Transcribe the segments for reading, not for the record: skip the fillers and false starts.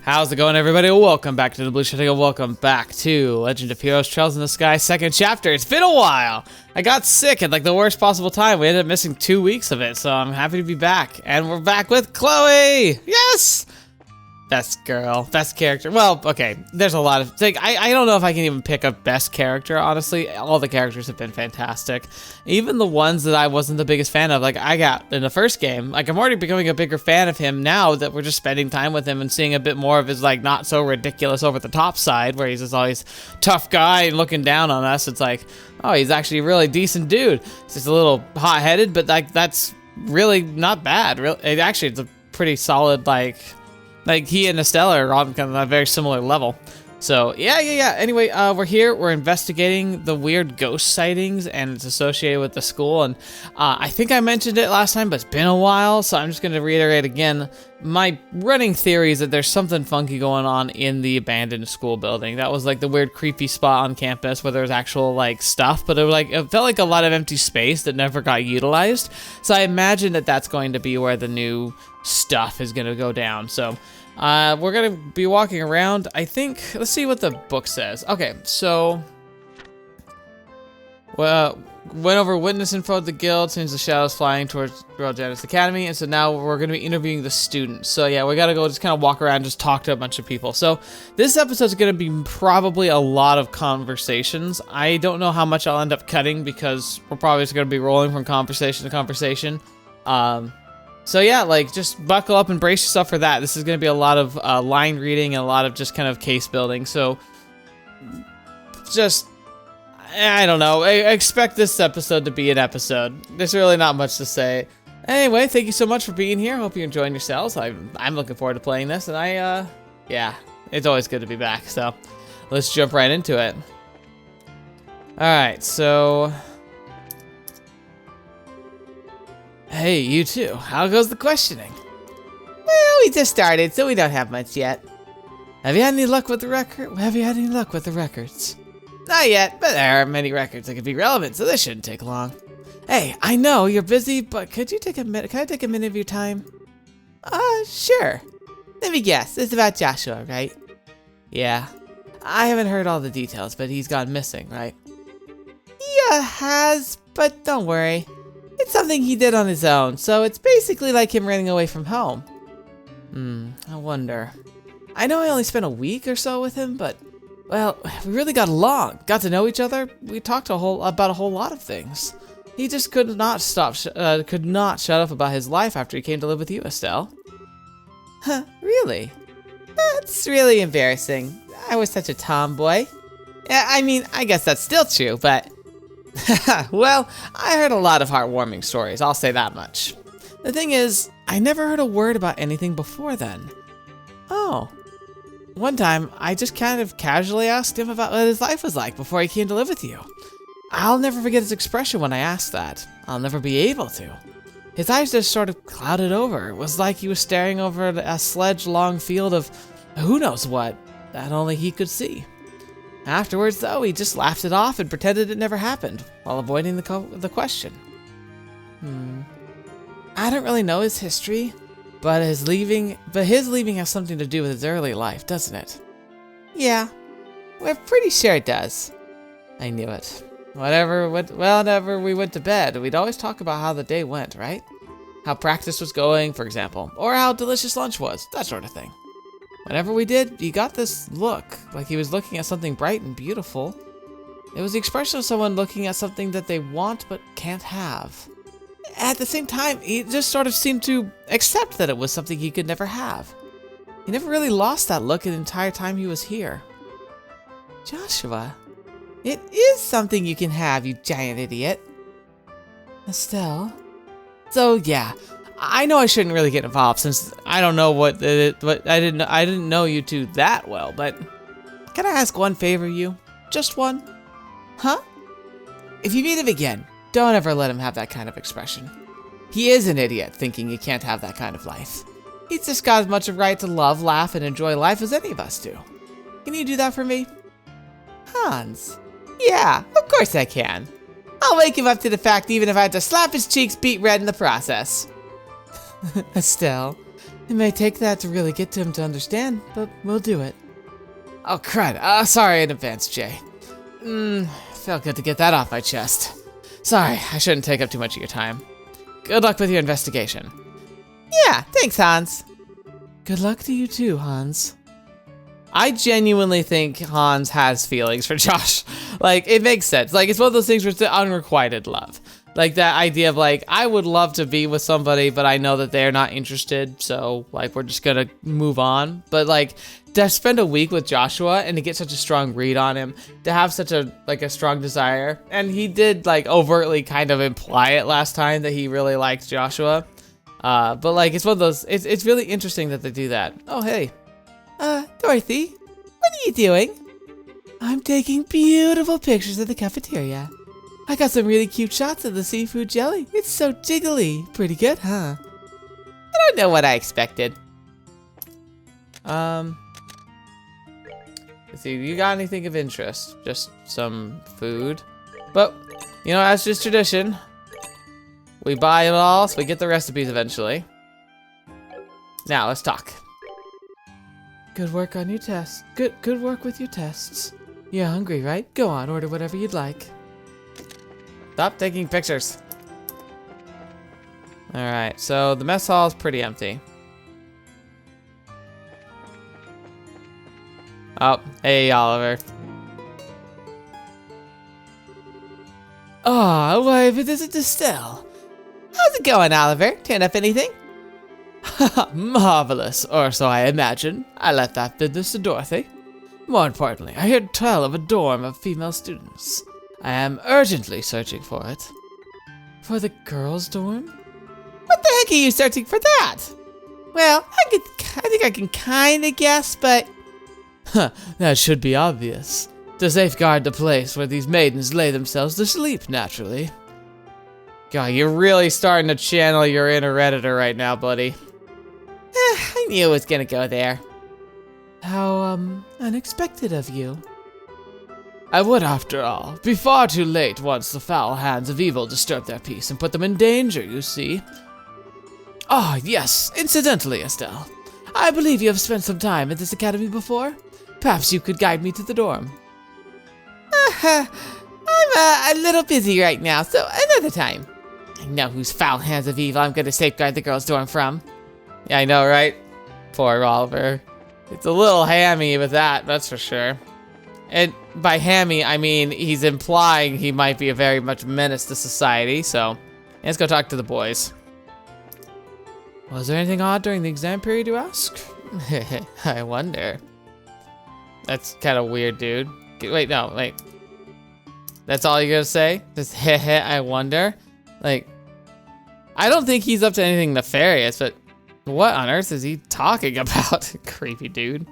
How's it going, everybody? Welcome back to TheBlueShifting. Welcome back to Legend of Heroes Trails in the Sky, second chapter. It's been a while. I got sick at like the worst possible time. We ended up missing 2 weeks of it, so I'm happy to be back. And we're back with Kloe. Yes! Best girl, best character. Well, okay, there's a lot of things. I don't know if I can even pick a best character, honestly. All the characters have been fantastic. Even the ones that I wasn't the biggest fan of, like I got in the first game. Like I'm already becoming a bigger fan of him now that we're just spending time with him and seeing a bit more of his like not so ridiculous over the top side where he's just always tough guy and looking down on us. It's like, oh, he's actually a really decent dude. It's just a little hot-headed, but like that's really not bad. Actually, it's a pretty solid like he and Estelle are on kind of a very similar level. So, yeah. Anyway, we're here. We're investigating the weird ghost sightings, and it's associated with the school. And I think I mentioned it last time, but it's been a while, so I'm just going to reiterate again. My running theory is that there's something funky going on in the abandoned school building. That was like the weird creepy spot on campus where there was actual like stuff, but it felt like a lot of empty space that never got utilized. So I imagine that that's going to be where the new stuff is going to go down. So we're going to be walking around. I think, let's see what the book says. Okay, so went over witness info at the guild, since the shadows flying towards Jenis Academy, and so now we're going to be interviewing the students. So yeah, we got to go just kind of walk around, just talk to a bunch of people. So this episode is going to be probably a lot of conversations. I don't know how much I'll end up cutting because we're probably just going to be rolling from conversation to conversation. So yeah, like just buckle up and brace yourself for that. This is going to be a lot of line reading and a lot of just kind of case building. So just, I don't know, I expect this episode to be an episode. There's really not much to say. Anyway, thank you so much for being here. Hope you're enjoying yourselves. I'm looking forward to playing this, and yeah, it's always good to be back. So let's jump right into it. All right, so hey, you two, how goes the questioning? Well, we just started, so we don't have much yet. Have you had any luck with the records? Not yet, but there are many records that could be relevant, so this shouldn't take long. Hey, I know you're busy, but could you take a minute? Can I take a minute of your time? Sure. Let me guess, it's about Joshua, right? Yeah. I haven't heard all the details, but he's gone missing, right? Yeah, has, but don't worry. It's something he did on his own, so it's basically like him running away from home. I wonder. I know I only spent a week or so with him, but, well, we really got along. Got to know each other. We talked about a whole lot of things. He just could not shut up about his life after he came to live with you, Estelle. Huh, really? That's really embarrassing. I was such a tomboy. I mean, I guess that's still true, but well, I heard a lot of heartwarming stories, I'll say that much. The thing is, I never heard a word about anything before then. Oh. One time, I just kind of casually asked him about what his life was like before he came to live with you. I'll never forget his expression when I asked that. I'll never be able to. His eyes just sort of clouded over. It was like he was staring over a sledge-long field of who knows what that only he could see. Afterwards, though, he just laughed it off and pretended it never happened, while avoiding the question. I don't really know his history, but his leaving has something to do with his early life, doesn't it? Yeah, we're pretty sure it does. I knew it. Whenever we went to bed, we'd always talk about how the day went, right? How practice was going, for example, or how delicious lunch was, that sort of thing. Whenever we did, he got this look, like he was looking at something bright and beautiful. It was the expression of someone looking at something that they want but can't have. At the same time, he just sort of seemed to accept that it was something he could never have. He never really lost that look the entire time he was here. Joshua, it is something you can have, you giant idiot. Estelle? So yeah. I know I shouldn't really get involved since I don't know what I didn't know you two that well, but can I ask one favor of you? Just one? Huh? If you meet him again, don't ever let him have that kind of expression. He is an idiot thinking he can't have that kind of life. He's just got as much a right to love, laugh, and enjoy life as any of us do. Can you do that for me? Hans? Yeah, of course I can. I'll wake him up to the fact even if I had to slap his cheeks beet red in the process. Estelle, It may take that to really get to him to understand, but we'll do it. Oh, crud. Sorry in advance, Jay. Felt good to get that off my chest. Sorry, I shouldn't take up too much of your time. Good luck with your investigation. Yeah, thanks, Hans. Good luck to you too, Hans. I genuinely think Hans has feelings for Josh. Like, it makes sense. Like, it's one of those things where it's the unrequited love. Like, that idea of, like, I would love to be with somebody, but I know that they're not interested, so, like, we're just gonna move on. But, like, to spend a week with Joshua and to get such a strong read on him, to have such a, like, a strong desire, and he did, like, overtly kind of imply it last time that he really liked Joshua. But, like, it's one of those, it's really interesting that they do that. Oh, hey. Dorothy, what are you doing? I'm taking beautiful pictures of the cafeteria. I got some really cute shots of the seafood jelly. It's so jiggly. Pretty good, huh? I don't know what I expected. Let's see, you got anything of interest? Just some food. But, you know, as just tradition, we buy it all, so we get the recipes eventually. Now, let's talk. Good work on your tests. Good work with your tests. You're hungry, right? Go on, order whatever you'd like. Stop taking pictures. Alright, so the mess hall is pretty empty. Oh, hey, Oliver. Oh, why, but this is Estelle. How's it going, Oliver? Turn up anything? Marvelous, or so I imagine. I left that business to Dorothy. More importantly, I heard tell of a dorm of female students. I am urgently searching for it. For the girls' dorm? What the heck are you searching for that? Well, I think I can kinda guess, but... that should be obvious. To safeguard the place where these maidens lay themselves to sleep, naturally. God, you're really starting to channel your inner Redditor right now, buddy. I knew it was gonna go there. How, unexpected of you. I would, after all, be far too late once the foul hands of evil disturb their peace and put them in danger, you see. Ah, yes, incidentally, Estelle. I believe you have spent some time at this academy before. Perhaps you could guide me to the dorm. I'm a little busy right now, so another time. I know whose foul hands of evil I'm going to safeguard the girls' dorm from. Yeah, I know, right? Poor Oliver. It's a little hammy with that, that's for sure. And by hammy, I mean he's implying he might be a very much menace to society, so let's go talk to the boys. Was there anything odd during the exam period, you ask? I wonder. That's kind of weird, dude. Wait, no, wait. That's all you're gonna say? Just heh, I wonder? Like, I don't think he's up to anything nefarious, but what on earth is he talking about? Creepy dude.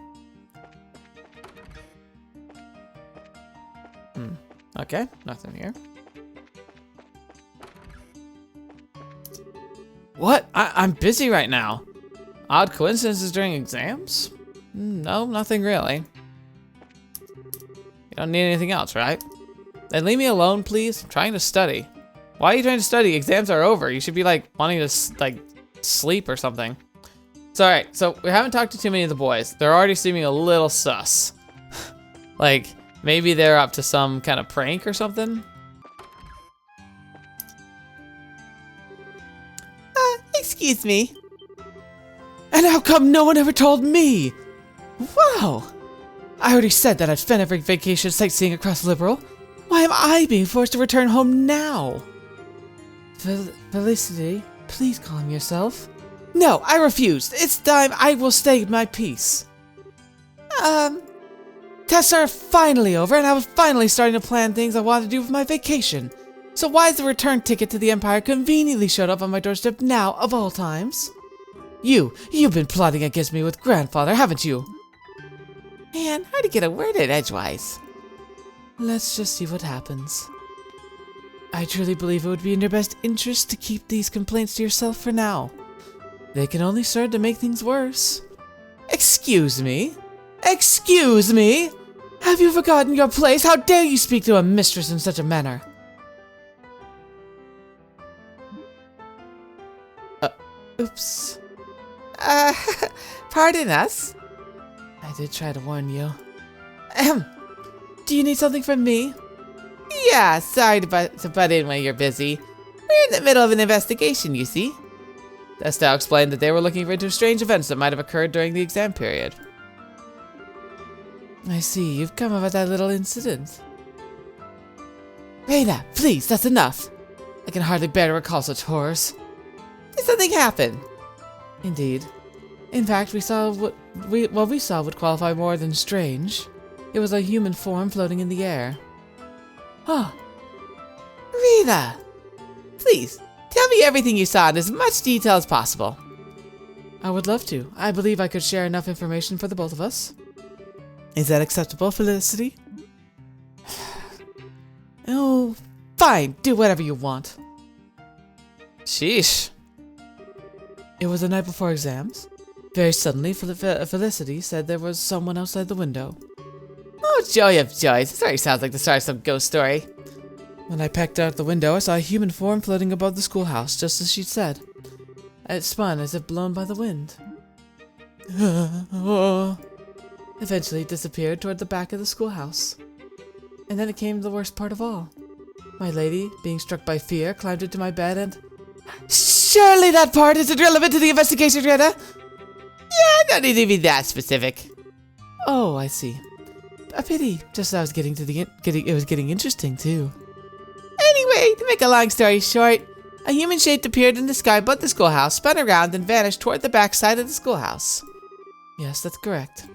Okay, nothing here. What? I'm busy right now. Odd coincidences during exams? No, nothing really. You don't need anything else, right? Then leave me alone, please. I'm trying to study. Why are you trying to study? Exams are over. You should be like wanting to like sleep or something. It's all right. So we haven't talked to too many of the boys. They're already seeming a little sus. Like maybe they're up to some kind of prank or something. Excuse me. And how come no one ever told me? Wow. I already said that I'd spend every vacation sightseeing across Liberl. Why am I being forced to return home now? Felicity, please calm yourself. No, I refuse. It's time I will stay in my peace. Tests are finally over and I was finally starting to plan things I wanted to do with my vacation. So why is the return ticket to the Empire conveniently showed up on my doorstep now, of all times? You've been plotting against me with grandfather, haven't you? Man, hard to get a word in edgewise. Let's just see what happens. I truly believe it would be in your best interest to keep these complaints to yourself for now. They can only serve to make things worse. Excuse me? Excuse me? Have you forgotten your place? How dare you speak to a mistress in such a manner? Oops. Pardon us. I did try to warn you. Do you need something from me? Yeah, sorry to butt in when you're busy. We're in the middle of an investigation, you see. Estelle explained that they were looking into strange events that might have occurred during the exam period. I see, you've come about that little incident. Reina, please, that's enough. I can hardly bear to recall such horrors. Did something happen? Indeed. In fact, we saw what would qualify more than strange. It was a human form floating in the air. Oh. Reina! Please, tell me everything you saw in as much detail as possible. I would love to. I believe I could share enough information for the both of us. Is that acceptable, Felicity? Oh, fine. Do whatever you want. Sheesh. It was the night before exams. Very suddenly, Felicity said there was someone outside the window. Oh, joy of joys. This already sounds like the start of some ghost story. When I peeked out the window, I saw a human form floating above the schoolhouse, just as she'd said. It spun as if blown by the wind. Eventually, it disappeared toward the back of the schoolhouse. And then it came the worst part of all. My lady, being struck by fear, climbed into my bed and... Surely that part isn't relevant to the investigation, Rena! Yeah, don't need to be that specific. Oh, I see. A pity. Just as I was it was getting interesting, too. Anyway, to make a long story short, a human shape appeared in the sky above the schoolhouse, spun around, and vanished toward the back side of the schoolhouse. Yes, that's correct.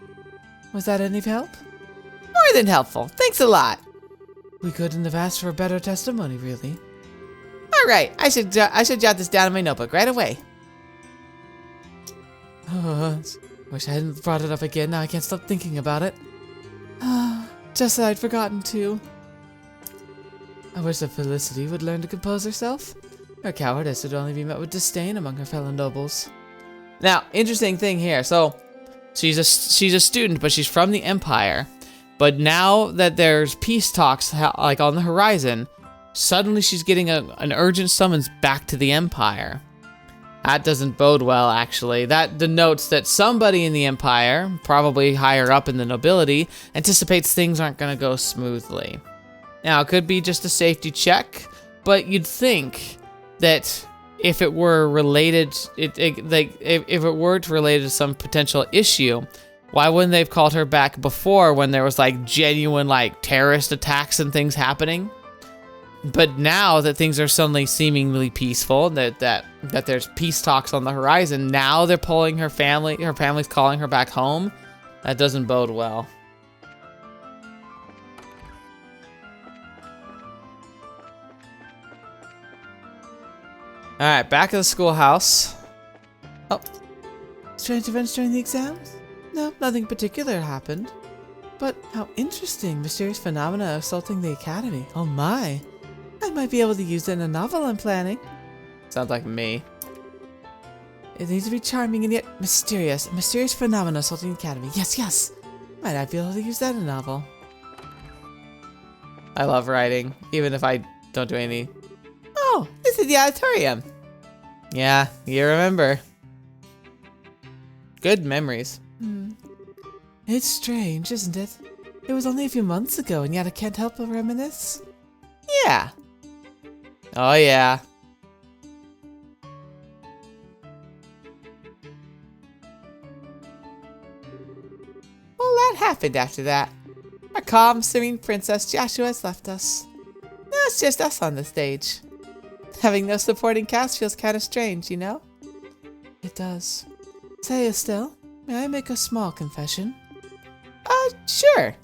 Was that any help? More than helpful. Thanks a lot. We couldn't have asked for a better testimony, really. All right, I should jot this down in my notebook right away. Wish I hadn't brought it up again. Now I can't stop thinking about it. Just that I'd forgotten to. I wish that Felicity would learn to compose herself. Her cowardice would only be met with disdain among her fellow nobles. Now, interesting thing here. So, she's a student, but she's from the Empire. But now that there's peace talks like on the horizon, suddenly she's getting an urgent summons back to the Empire. That doesn't bode well, actually. That denotes that somebody in the Empire, probably higher up in the nobility, anticipates things aren't going to go smoothly. Now, it could be just a safety check, but you'd think that if it were related, if it weren't related to some potential issue, why wouldn't they have called her back before when there was like genuine like terrorist attacks and things happening? But now that things are suddenly seemingly peaceful, that there's peace talks on the horizon, now they're pulling her family's calling her back home. That doesn't bode well. Alright, back at the schoolhouse. Oh. Strange events during the exams? No, nothing particular happened. But how interesting. Mysterious phenomena assaulting the academy. Oh my. I might be able to use it in a novel I'm planning. Sounds like me. It needs to be charming and yet mysterious. Mysterious phenomena assaulting the academy. Yes, yes. Might I be able to use that in a novel? I love writing, even if I don't do any. Oh, this is the auditorium. Yeah, you remember. Good memories. It's strange, isn't it? It was only a few months ago, and yet I can't help but reminisce. Yeah. Oh, yeah. Well, that happened after that. Our calm, serene Princess Joshua has left us. Now it's just us on the stage. Having no supporting cast feels kind of strange, you know? It does. Say, Estelle, may I make a small confession? Sure.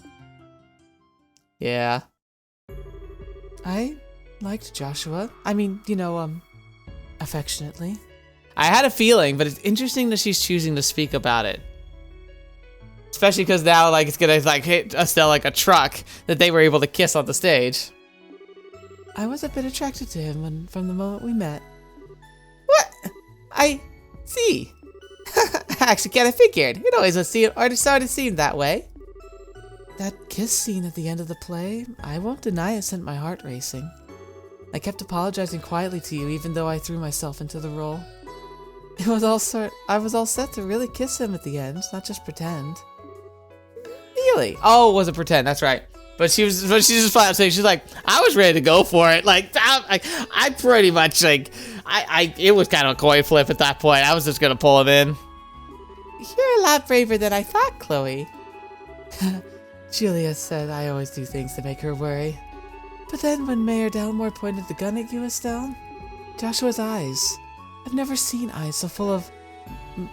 Yeah. I liked Joshua. I mean, you know, affectionately. I had a feeling, but it's interesting that she's choosing to speak about it. Especially because now, like, it's gonna, like, hit Estelle like a truck that they were able to kiss on the stage. I was a bit attracted to him from the moment we met. What? I see. I actually kind of figured. It always sort of seemed that way. That kiss scene at the end of the play, I won't deny it sent my heart racing. I kept apologizing quietly to you even though I threw myself into the role. I was all set to really kiss him at the end, not just pretend. Really? Oh, it wasn't pretend, that's right. But she just flat out saying, she's like, I was ready to go for it. Like, I pretty much, like, it was kind of a coin flip at that point. I was just gonna pull him in. You're a lot braver than I thought, Kloe. Julia said I always do things to make her worry. But then when Mayor Delmore pointed the gun at you, Estelle, Joshua's eyes. I've never seen eyes so full of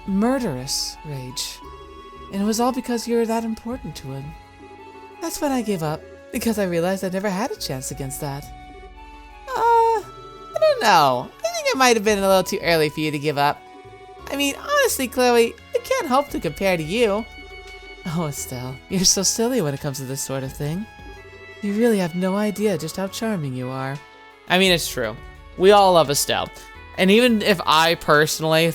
murderous rage. And it was all because you were that important to him. That's when I gave up, because I realized I never had a chance against that. I don't know. I think it might have been a little too early for you to give up. I mean, honestly, Kloe, I can't hope to compare to you. Oh, Estelle, you're so silly when it comes to this sort of thing. You really have no idea just how charming you are. I mean, it's true. We all love Estelle. And even if I personally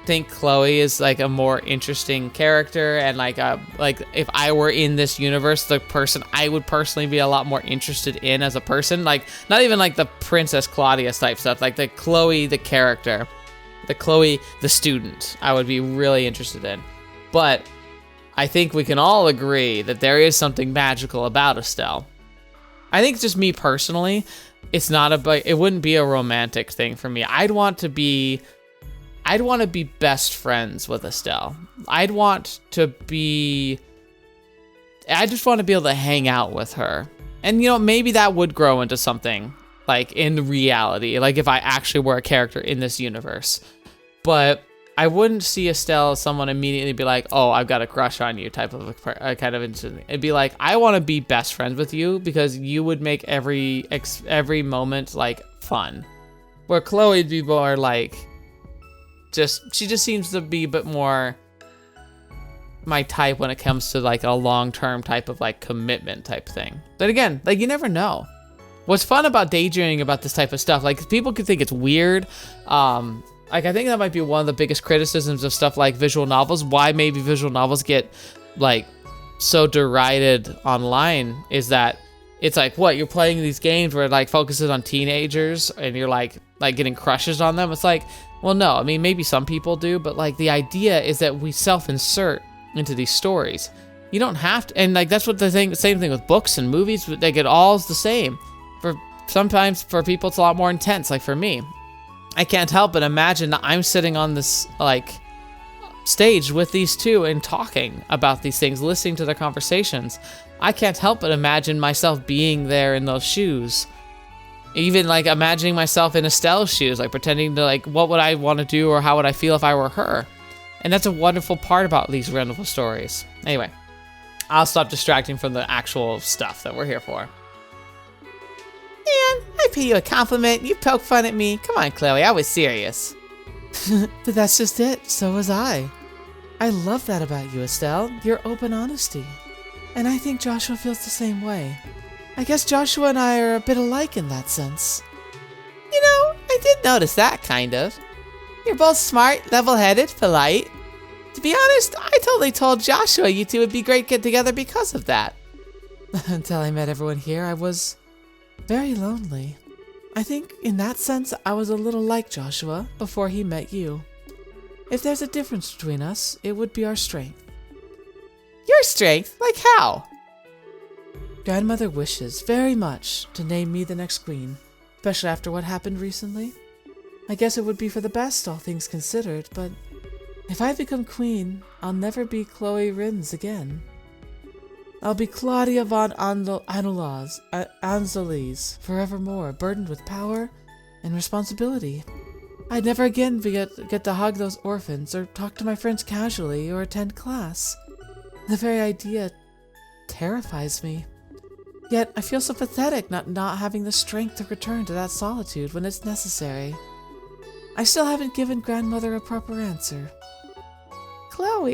think Kloe is like a more interesting character, and like if I were in this universe, the person I would personally be a lot more interested in as a person, like not even like the Princess Claudia type stuff, like the Kloe the character, the Kloe the student, I would be really interested in. But I think we can all agree that there is something magical about Estelle. I think just me personally, it wouldn't be a romantic thing for me. I'd want to be best friends with Estelle. I just want to be able to hang out with her. And, you know, maybe that would grow into something, like, in reality, like if I actually were a character in this universe. But I wouldn't see Estelle as someone immediately be like, oh, I've got a crush on you type of a kind of incident. It'd be like, I want to be best friends with you because you would make every moment, like, fun. Where Kloe would be more like, she just seems to be a bit more my type when it comes to like a long-term type of like commitment type thing. But again, like, you never know. What's fun about daydreaming about this type of stuff, like, people could think it's weird. Like, I think that might be one of the biggest criticisms of stuff like visual novels. Why maybe visual novels get like so derided online is that it's like, what, you're playing these games where it like focuses on teenagers and you're like getting crushes on them. It's like, well, no, I mean, maybe some people do, but like the idea is that we self-insert into these stories. You don't have to, and like that's what same thing with books and movies. They get all the same. Sometimes for people it's a lot more intense. Like for me, I can't help but imagine that I'm sitting on this like stage with these two and talking about these things, listening to their conversations. I can't help but imagine myself being there in those shoes. Even like imagining myself in Estelle's shoes, like pretending to like, what would I want to do or how would I feel if I were her? And that's a wonderful part about these wonderful stories. Anyway, I'll stop distracting from the actual stuff that we're here for. Man, I pay you a compliment. You poke fun at me. Come on, Kloe, I was serious. But that's just it. So was I. I love that about you, Estelle. Your open honesty. And I think Joshua feels the same way. I guess Joshua and I are a bit alike in that sense. You know, I did notice that, kind of. You're both smart, level-headed, polite. To be honest, I totally told Joshua you two would be great get together because of that. Until I met everyone here, I was very lonely. I think, in that sense, I was a little like Joshua before he met you. If there's a difference between us, it would be our strength. Your strength? Like how? Grandmother wishes very much to name me the next queen, especially after what happened recently. I guess it would be for the best, all things considered, but if I become queen, I'll never be Kloe Rins again. I'll be Claudia von Angeles forevermore, burdened with power and responsibility. I'd never again get to hug those orphans, or talk to my friends casually, or attend class. The very idea terrifies me. Yet I feel so pathetic not having the strength to return to that solitude when it's necessary. I still haven't given grandmother a proper answer. Kloe.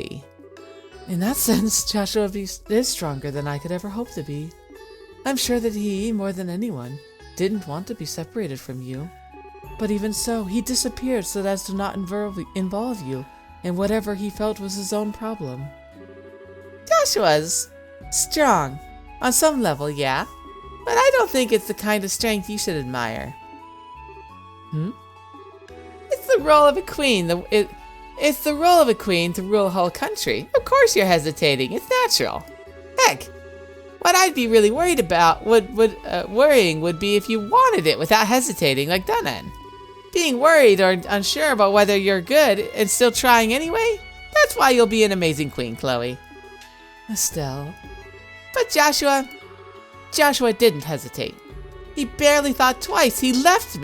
In that sense, Joshua is stronger than I could ever hope to be. I'm sure that he, more than anyone, didn't want to be separated from you. But even so, he disappeared so as to not involve you in whatever he felt was his own problem. Joshua's strong. On some level, yeah. But I don't think it's the kind of strength you should admire. It's the the role of a queen. It's the role of a queen to rule a whole country. Of course you're hesitating. It's natural. Heck, what I'd be really worried about worrying would be if you wanted it without hesitating like Dunan. Being worried or unsure about whether you're good and still trying anyway, that's why you'll be an amazing queen, Kloe. Estelle. But Joshua didn't hesitate. He barely thought twice. He left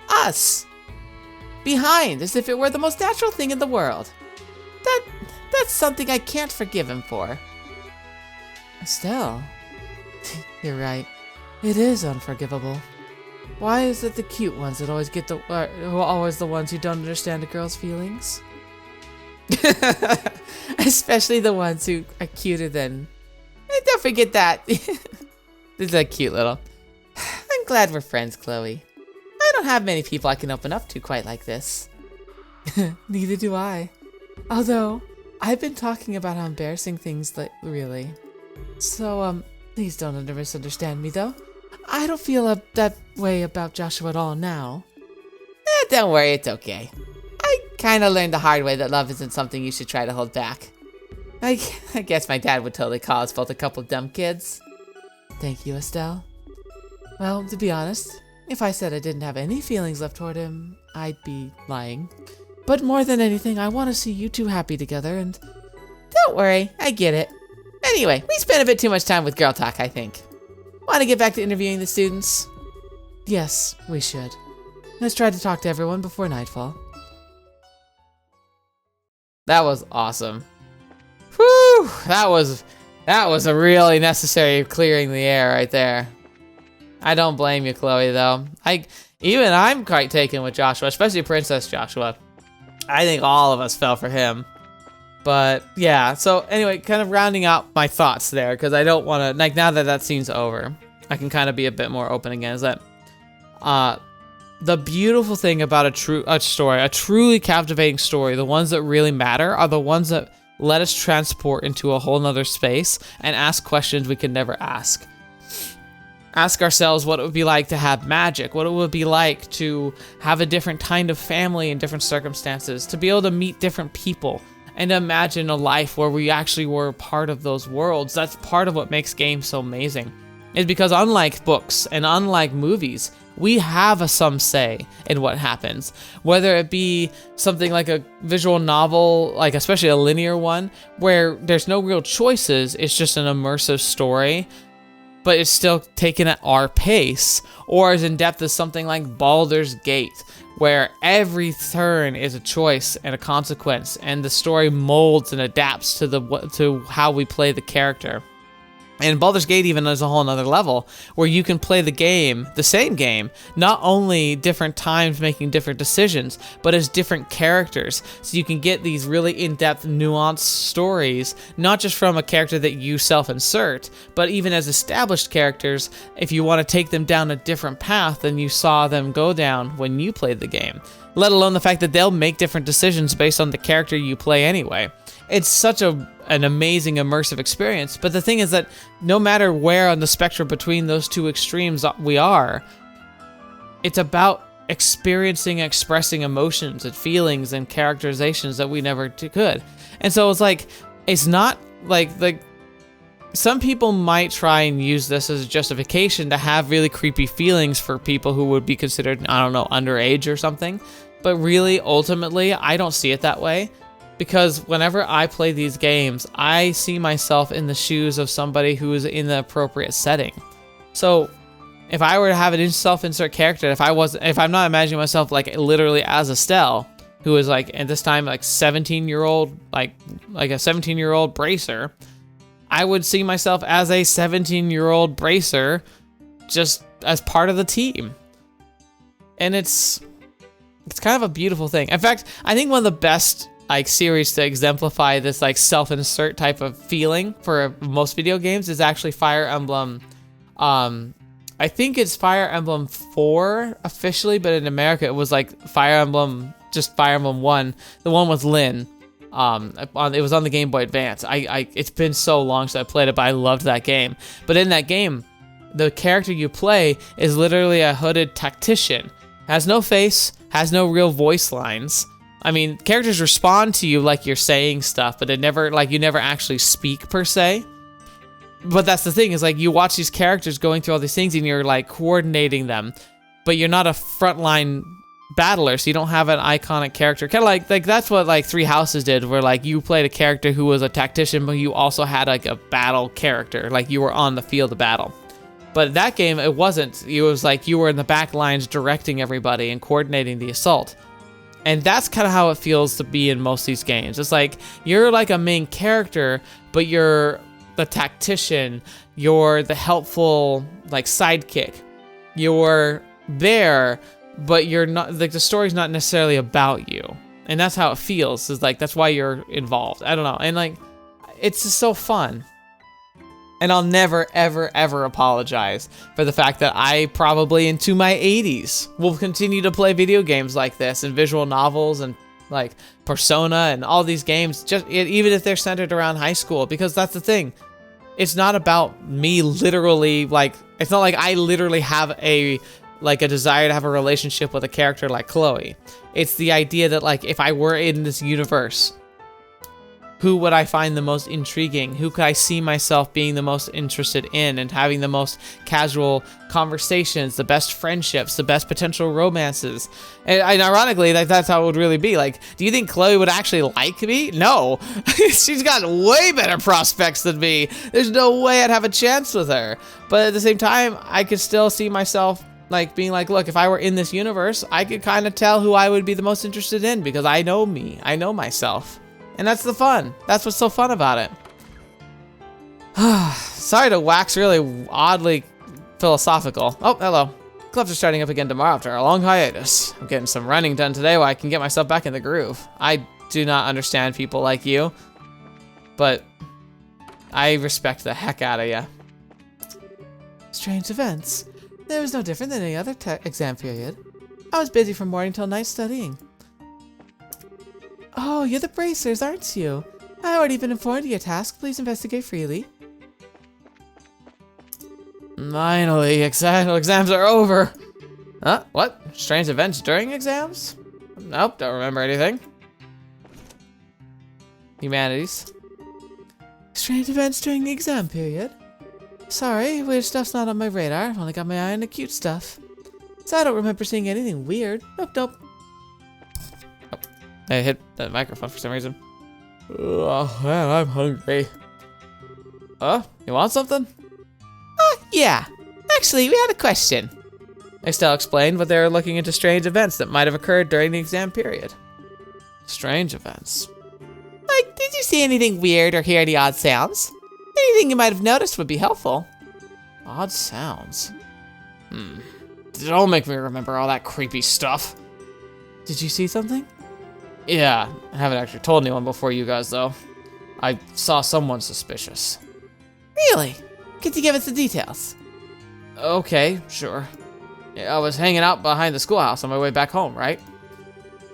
us behind as if it were the most natural thing in the world. That's something I can't forgive him for. Estelle, you're right. It is unforgivable. Why is it the cute ones that always who are always the ones who don't understand a girl's feelings? Especially the ones who are cuter than... Don't forget that. This is a cute little... I'm glad we're friends, Kloe. I don't have many people I can open up to quite like this. Neither do I. Although, I've been talking about how embarrassing things really. So, please don't misunderstand me, though. I don't feel that way about Joshua at all now. Don't worry, it's okay. I kinda learned the hard way that love isn't something you should try to hold back. I guess my dad would totally call us both a couple dumb kids. Thank you, Estelle. Well, to be honest, if I said I didn't have any feelings left toward him, I'd be lying. But more than anything, I want to see you two happy together, and... Don't worry, I get it. Anyway, we spent a bit too much time with girl talk, I think. Want to get back to interviewing the students? Yes, we should. Let's try to talk to everyone before nightfall. That was awesome. Whew! That was a really necessary clearing the air right there. I don't blame you, Kloe, though. I'm quite taken with Joshua, especially Princess Joshua. I think all of us fell for him. But yeah, so anyway, kind of rounding out my thoughts there, because I don't want to, like, now that scene's over, I can kind of be a bit more open again, is that the beautiful thing about a story, a truly captivating story, the ones that really matter are the ones that let us transport into a whole nother space and ask questions we could never ask. Ask ourselves what it would be like to have magic, what it would be like to have a different kind of family in different circumstances, to be able to meet different people, and imagine a life where we actually were part of those worlds. That's part of what makes games so amazing. Is because unlike books and unlike movies, we have some say in what happens. Whether it be something like a visual novel, like especially a linear one, where there's no real choices, it's just an immersive story, but it's still taken at our pace, or as in-depth as something like Baldur's Gate, where every turn is a choice and a consequence, and the story molds and adapts to how we play the character. And Baldur's Gate even is a whole nother level, where you can play the same game, not only different times making different decisions, but as different characters. So you can get these really in-depth, nuanced stories, not just from a character that you self-insert, but even as established characters, if you want to take them down a different path than you saw them go down when you played the game. Let alone the fact that they'll make different decisions based on the character you play anyway. It's such an amazing immersive experience, but the thing is that no matter where on the spectrum between those two extremes we are, it's about experiencing and expressing emotions and feelings and characterizations that we never could. And so it's not like some people might try and use this as a justification to have really creepy feelings for people who would be considered, I don't know, underage or something. But really, ultimately, I don't see it that way. Because whenever I play these games, I see myself in the shoes of somebody who is in the appropriate setting. So if I were to have an self-insert character, if I'm not imagining myself like literally as Estelle, who is like at this time like 17-year-old, like a 17-year-old bracer, I would see myself as a 17-year-old bracer, just as part of the team. And it's kind of a beautiful thing. In fact, I think one of the best series to exemplify this self-insert type of feeling for most video games is actually Fire Emblem. I think it's Fire Emblem 4 officially, but in America it was Fire Emblem 1, the one with Lyn. It was on the Game Boy Advance. It's been so long since I played it, but I loved that game. But in that game, the character you play is literally a hooded tactician Has no face, has no real voice lines. I mean, characters respond to you like you're saying stuff, but it never, like, you never actually speak per se. But that's the thing, is like you watch these characters going through all these things and you're like coordinating them, but you're not a frontline battler, so you don't have an iconic character. Kind of like that's what like Three Houses did, where like you played a character who was a tactician, but you also had like a battle character, like you were on the field of battle. But that game, it wasn't. It was like you were in the back lines directing everybody and coordinating the assault. And that's kind of how it feels to be in most of these games. It's like you're like a main character, but you're the tactician, you're the helpful like sidekick. You're there, but you're not, like the story's not necessarily about you. And that's how it feels. Is like that's why you're involved. I don't know. And like it's just so fun. And I'll never, ever, ever apologize for the fact that I probably into my 80s will continue to play video games like this and visual novels and like Persona and all these games, just even if they're centered around high school, because that's the thing. It's not about me literally, like, it's not like I literally have a desire to have a relationship with a character like Kloe. It's the idea that like if I were in this universe, who would I find the most intriguing? Who could I see myself being the most interested in and having the most casual conversations, the best friendships, the best potential romances? And ironically, like that's how it would really be. Like, do you think Kloe would actually like me? No. She's got way better prospects than me. There's no way I'd have a chance with her. But at the same time, I could still see myself like being like, look, if I were in this universe, I could kind of tell who I would be the most interested in because I know me. I know myself. And that's the fun. That's what's so fun about it. Sorry to wax really oddly philosophical. Oh, hello. Clubs are starting up again tomorrow after a long hiatus. I'm getting some running done today while I can get myself back in the groove. I do not understand people like you, but I respect the heck out of you. Strange events. There was no different than any other exam period. I was busy from morning till night studying. Oh, you're the bracers, aren't you? I already been informed of your task. Please investigate freely. Finally, exams are over. Huh? What? Strange events during exams? Nope, don't remember anything. Humanities. Strange events during the exam period? Sorry, weird stuff's not on my radar. I've only got my eye on the cute stuff. So I don't remember seeing anything weird. Nope. I hit that microphone for some reason. Oh, man, I'm hungry. You want something? Yeah. Actually, we had a question. Estelle explained, but they were looking into strange events that might have occurred during the exam period. Strange events? Like, did you see anything weird or hear any odd sounds? Anything you might have noticed would be helpful. Odd sounds? Don't make me remember all that creepy stuff. Did you see something? Yeah, I haven't actually told anyone before you guys, though. I saw someone suspicious. Really? Could you give us the details? Okay, sure. Yeah, I was hanging out behind the schoolhouse on my way back home, right?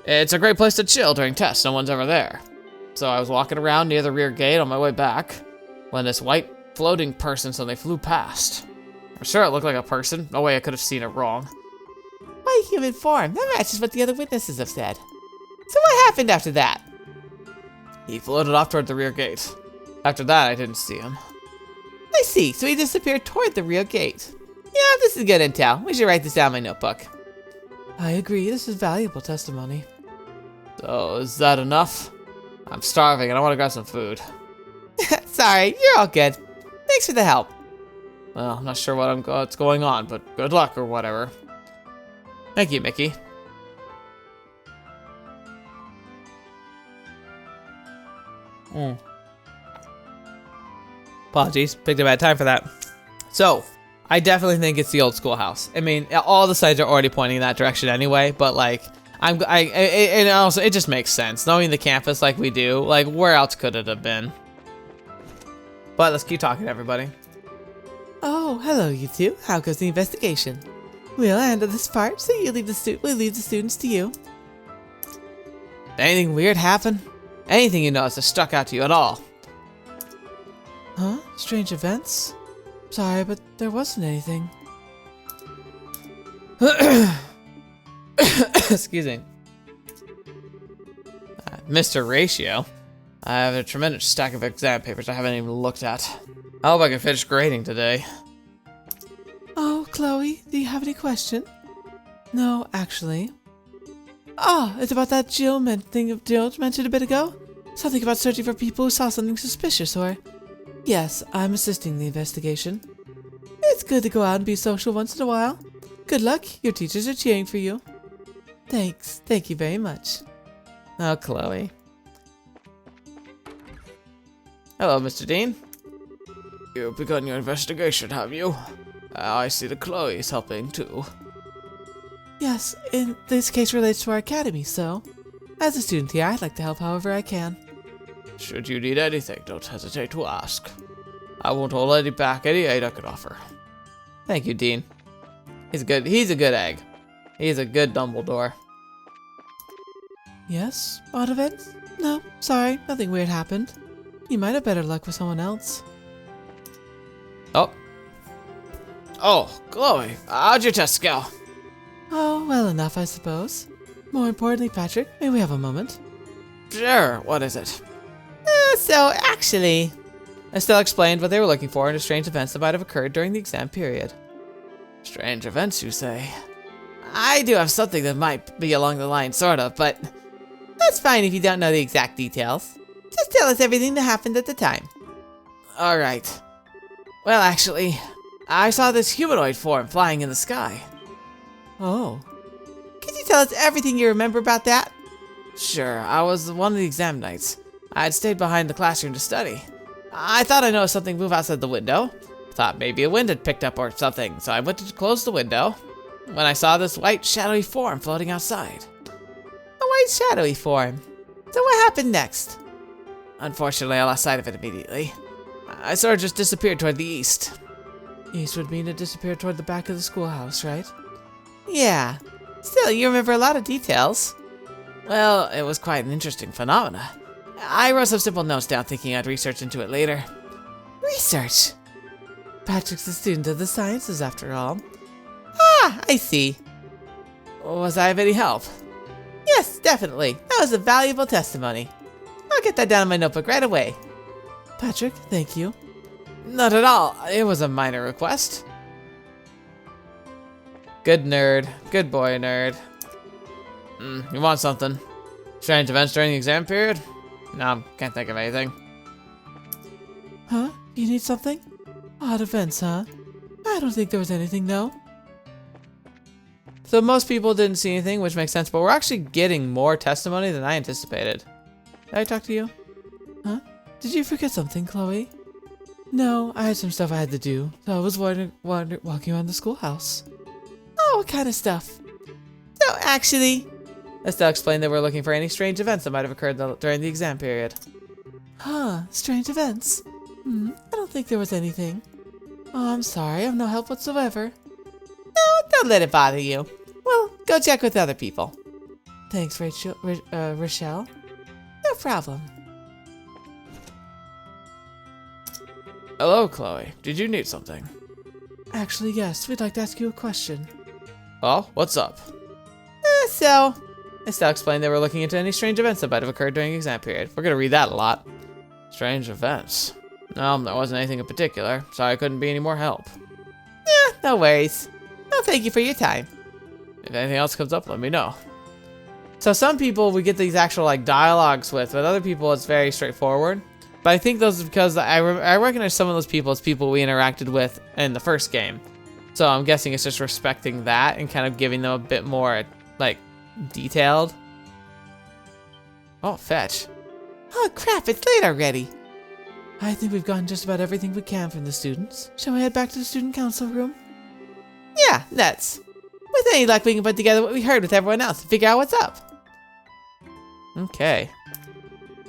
It's a great place to chill during tests, no one's ever there. So I was walking around near the rear gate on my way back, when this white floating person suddenly flew past. I'm sure it looked like a person, no way I could have seen it wrong. White human form, that matches what the other witnesses have said. So what happened after that? He floated off toward the rear gate. After that, I didn't see him. I see, so he disappeared toward the rear gate. Yeah, this is good intel. We should write this down in my notebook. I agree, this is valuable testimony. So, is that enough? I'm starving and I want to grab some food. Sorry, you're all good. Thanks for the help. Well, I'm not sure what's going on, but good luck or whatever. Thank you, Mickey. Apologies, picked a bad time for that. So, I definitely think it's the old schoolhouse. I mean, all the signs are already pointing in that direction anyway, but like, and also, it just makes sense. Knowing the campus like we do, like, where else could it have been? But let's keep talking, everybody. Oh, hello, you two. How goes the investigation? We'll handle this part, so we'll leave the students to you. Anything weird happen? Anything you notice that stuck out to you at all? Huh? Strange events? Sorry, but there wasn't anything. Excuse me. Mr. Ratio. I have a tremendous stack of exam papers I haven't even looked at. I hope I can finish grading today. Oh, Chloe, do you have any question? No, actually. Oh, it's about that Jill mentioned a bit ago? Something about searching for people who saw something suspicious, or... Yes, I'm assisting the investigation. It's good to go out and be social once in a while. Good luck, your teachers are cheering for you. Thanks, thank you very much. Oh, Chloe. Hello, Mr. Dean. You've begun your investigation, have you? I see that Chloe is helping, too. Yes, in this case relates to our academy, so... As a student here, I'd like to help however I can. Should you need anything, don't hesitate to ask. I won't hold back any aid I could offer. Thank you, Dean. He's a good egg. He's a good Dumbledore. Yes? Odd events? No, sorry, nothing weird happened. You might have better luck with someone else. Oh, Chloe, how'd your test go? Oh, well enough, I suppose. More importantly, Patrick, may we have a moment? Sure, what is it? So, actually... Estelle explained what they were looking for and the strange events that might have occurred during the exam period. Strange events, you say? I do have something that might be along the line, sort of, but... That's fine if you don't know the exact details. Just tell us everything that happened at the time. Alright. Well, actually, I saw this humanoid form flying in the sky. Oh. Could you tell us everything you remember about that? Sure, I was one of the exam nights. I had stayed behind the classroom to study. I thought I noticed something move outside the window. Thought maybe a wind had picked up or something, so I went to close the window. When I saw this white, shadowy form floating outside. A white, shadowy form? So what happened next? Unfortunately, I lost sight of it immediately. I sort of just disappeared toward the east. East would mean it disappeared toward the back of the schoolhouse, right? Yeah. Still, you remember a lot of details. Well, it was quite an interesting phenomena. I wrote some simple notes down thinking I'd research into it later. Research? Patrick's a student of the sciences, after all. Ah, I see. Was I of any help? Yes, definitely. That was a valuable testimony. I'll get that down in my notebook right away. Patrick, thank you. Not at all. It was a minor request. Good nerd. Good boy, nerd. You want something? Strange events during the exam period? No, can't think of anything. Huh? You need something? Odd events, huh? I don't think there was anything, though. So most people didn't see anything, which makes sense, but we're actually getting more testimony than I anticipated. Did I talk to you? Huh? Did you forget something, Chloe? No, I had some stuff I had to do, so I was walking around the schoolhouse. Oh, what kind of stuff? So, actually... Estelle explained that we're looking for any strange events that might have occurred during the exam period. Huh, strange events? I don't think there was anything. Oh, I'm sorry, I have no help whatsoever. No, don't let it bother you. Well, go check with other people. Thanks, Rochelle. No problem. Hello, Chloe. Did you need something? Actually, yes. We'd like to ask you a question. Well, what's up? So... Estelle explained they were looking into any strange events that might have occurred during the exam period. We're gonna read that a lot. Strange events. No, there wasn't anything in particular. Sorry I couldn't be any more help. Yeah, no worries. Well, thank you for your time. If anything else comes up, let me know. So some people we get these actual like dialogues with other people it's very straightforward. But I think those is because I recognize some of those people as people we interacted with in the first game. So I'm guessing it's just respecting that and kind of giving them a bit more like detailed. Oh, fetch. Oh crap, it's late already. I think we've gotten just about everything we can from the students. Shall we head back to the student council room? Yeah, let's. With any luck, we can put together what we heard with everyone else and figure out what's up. Okay.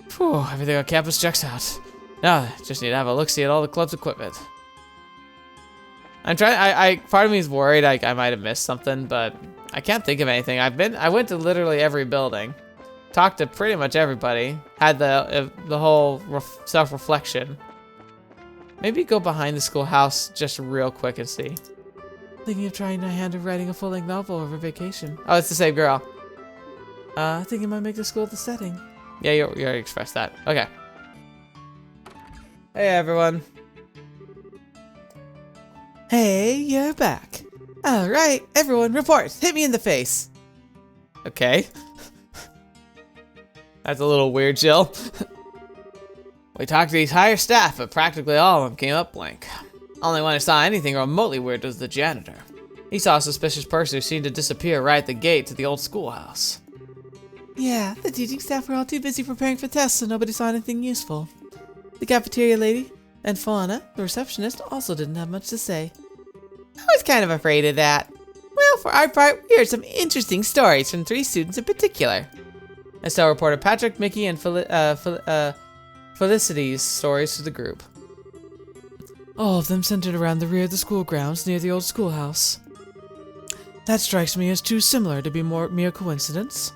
Phew, everything on campus checks out. Now, just need to have a look-see at all the club's equipment. I'm trying, part of me is worried I might have missed something, but I can't think of anything. I went to literally every building. Talked to pretty much everybody. Had the whole self-reflection. Maybe go behind the schoolhouse just real quick and see. Thinking of trying my hand at writing a full-length novel over vacation. Oh, it's the same girl. I think it might make the school the setting. Yeah, you already expressed that. Okay. Hey, everyone. Hey, you're back. All right, everyone, report. Hit me in the face. Okay. That's a little weird, Jill. We talked to these higher staff, but practically all of them came up blank. Only one who saw anything remotely weird was the janitor. He saw a suspicious person who seemed to disappear right at the gate to the old schoolhouse. Yeah, the teaching staff were all too busy preparing for tests, so nobody saw anything useful. The cafeteria lady and Fauna, the receptionist, also didn't have much to say. I was kind of afraid of that. Well, for our part, we heard some interesting stories from 3 students in particular. Estelle reported Patrick, Mickey, and Felicity's stories to the group. All of them centered around the rear of the school grounds near the old schoolhouse. That strikes me as too similar to be mere coincidence.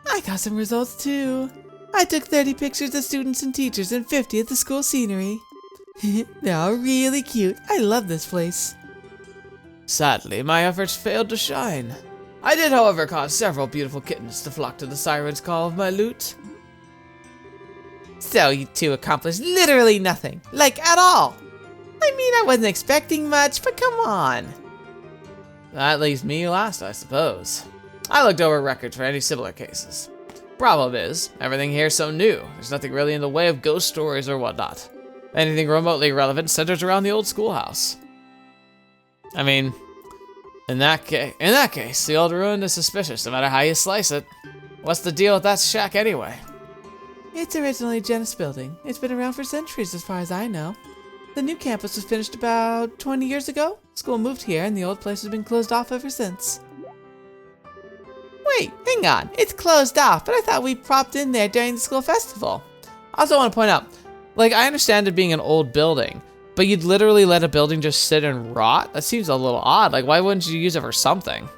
I got some results too. I took 30 pictures of students and teachers and 50 of the school scenery. They're all really cute. I love this place. Sadly, my efforts failed to shine. I did, however, cause several beautiful kittens to flock to the siren's call of my lute. So you two accomplished literally nothing. Like, at all. I mean, I wasn't expecting much, but come on. That leaves me last, I suppose. I looked over records for any similar cases. Problem is, everything here is so new. There's nothing really in the way of ghost stories or whatnot. Anything remotely relevant centers around the old schoolhouse. I mean, in that case, the old ruin is suspicious, no matter how you slice it. What's the deal with that shack anyway? It's originally a Jenis building. It's been around for centuries as far as I know. The new campus was finished about 20 years ago. School moved here and the old place has been closed off ever since. Wait, hang on. It's closed off, but I thought we popped in there during the school festival. I also want to point out, like, I understand it being an old building, but you'd literally let a building just sit and rot? That seems a little odd. Like, why wouldn't you use it for something?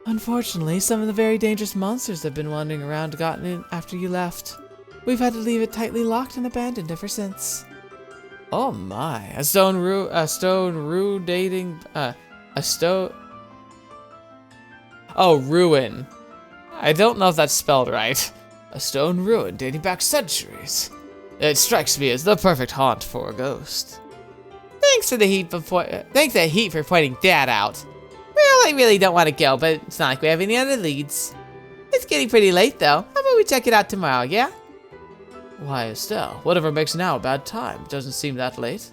Unfortunately, some of the very dangerous monsters that have been wandering around gotten in after you left. We've had to leave it tightly locked and abandoned ever since. Oh my. A stone ruin. I don't know if that's spelled right. A stone ruin dating back centuries. It strikes me as the perfect haunt for a ghost. Thanks to Heat for pointing that out. Well, I really don't want to go, but it's not like we have any other leads. It's getting pretty late though. How about we check it out tomorrow, yeah? Why, Estelle, whatever makes now a bad time? It doesn't seem that late.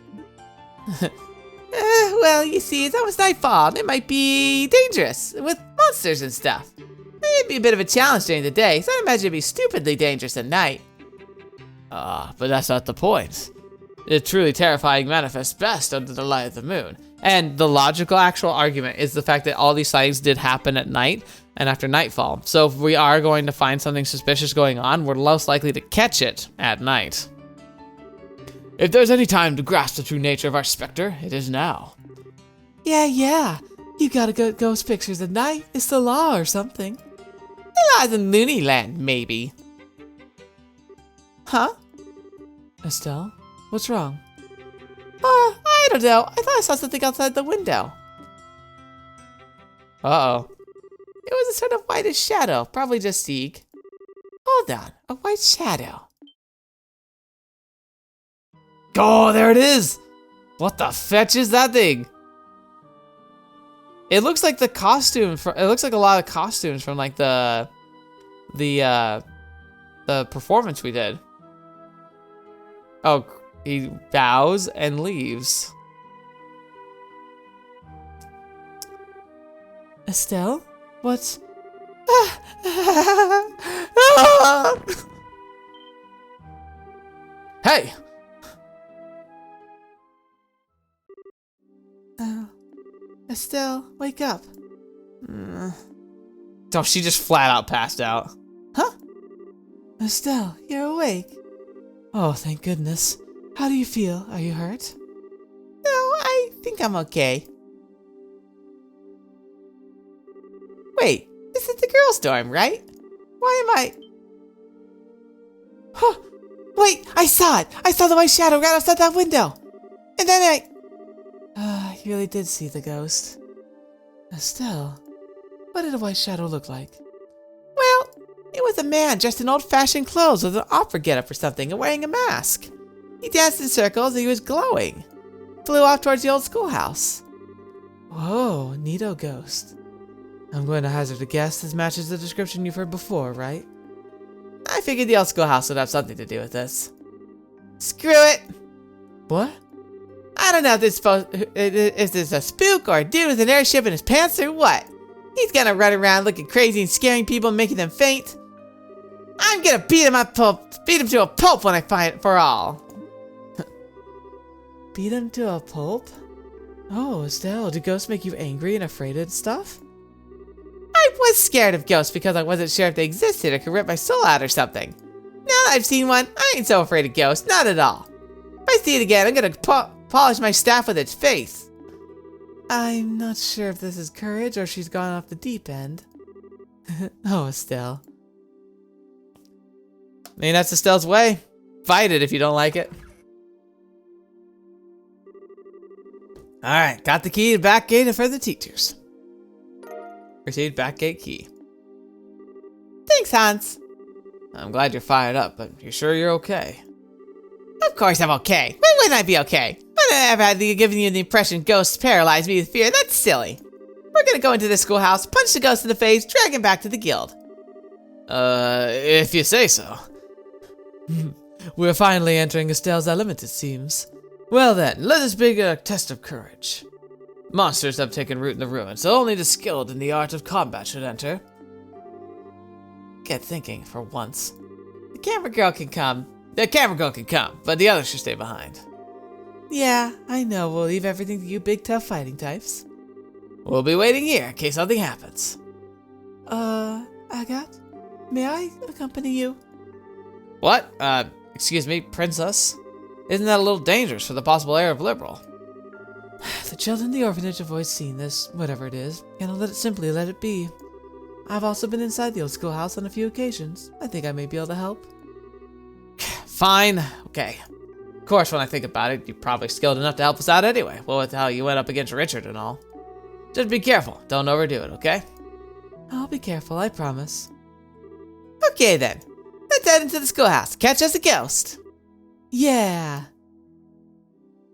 Well, you see, it's almost nightfall. It might be dangerous with monsters and stuff. It'd be a bit of a challenge during the day, so I imagine it'd be stupidly dangerous at night. But that's not the point. The truly terrifying manifests best under the light of the moon. And the logical actual argument is the fact that all these sightings did happen at night and after nightfall. So if we are going to find something suspicious going on, we're most likely to catch it at night. If there's any time to grasp the true nature of our specter, it is now. Yeah. You gotta get ghost pictures at night. It's the law or something. The law's in Looney Land, maybe. Huh? Estelle, what's wrong? I don't know. I thought I saw something outside the window. Uh-oh. It was a sort of whitish shadow, probably just Sieg. Hold on, a white shadow. Oh, there it is! What the fetch is that thing? It looks like the costume it looks like a lot of costumes from like the performance we did. Oh, he bows and leaves. Estelle? What's... Hey! Estelle, wake up. So she just flat out passed out. Huh? Estelle, you're awake. Oh, thank goodness. How do you feel? Are you hurt? No, I think I'm okay. Wait, this is the girls' dorm, right? Why am I... Huh! Wait, I saw it! I saw the white shadow right outside that window! And then I... you really did see the ghost. Estelle, what did a white shadow look like? It was a man dressed in old-fashioned clothes with an opera getup or something and wearing a mask. He danced in circles and he was glowing. Flew off towards the old schoolhouse. Whoa, neato ghost. I'm going to hazard a guess this matches the description you've heard before, right? I figured the old schoolhouse would have something to do with this. Screw it! What? I don't know if this is a spook or a dude with an airship in his pants or what. He's gonna run around looking crazy and scaring people and making them faint. I'm gonna beat him to a pulp when I find it for all. Beat him to a pulp? Oh, Estelle, do ghosts make you angry and afraid and stuff? I was scared of ghosts because I wasn't sure if they existed or could rip my soul out or something. Now that I've seen one, I ain't so afraid of ghosts, not at all. If I see it again, I'm gonna polish my staff with its face. I'm not sure if this is courage or she's gone off the deep end. Oh, Estelle. I mean, that's Estelle's way. Fight it if you don't like it. Alright, got the key to back gate for the teachers. Received back gate key. Thanks, Hans. I'm glad you're fired up, but you're sure you're okay? Of course I'm okay. Why wouldn't I be okay? Wouldn't I have had given you the impression ghosts paralyzed me with fear? That's silly. We're gonna go into this schoolhouse, punch the ghost in the face, drag him back to the guild. If you say so. We're finally entering Estelle's element, it seems. Well then, let us begin a test of courage. Monsters have taken root in the ruins, so only the skilled in the art of combat should enter. Get thinking for once. The camera girl can come, but the others should stay behind. Yeah, I know. We'll leave everything to you big tough fighting types. We'll be waiting here in case something happens. Agathe? May I accompany you? What? Excuse me, princess? Isn't that a little dangerous for the possible heir of Liberl? The children in the orphanage avoid seeing this, whatever it is, and I'll simply let it be. I've also been inside the old schoolhouse on a few occasions. I think I may be able to help. Fine. Okay. Of course, when I think about it, you're probably skilled enough to help us out anyway. Well, with how you went up against Richard and all. Just be careful. Don't overdo it, okay? I'll be careful, I promise. Okay then. Let's head into the schoolhouse. Catch us a ghost. Yeah.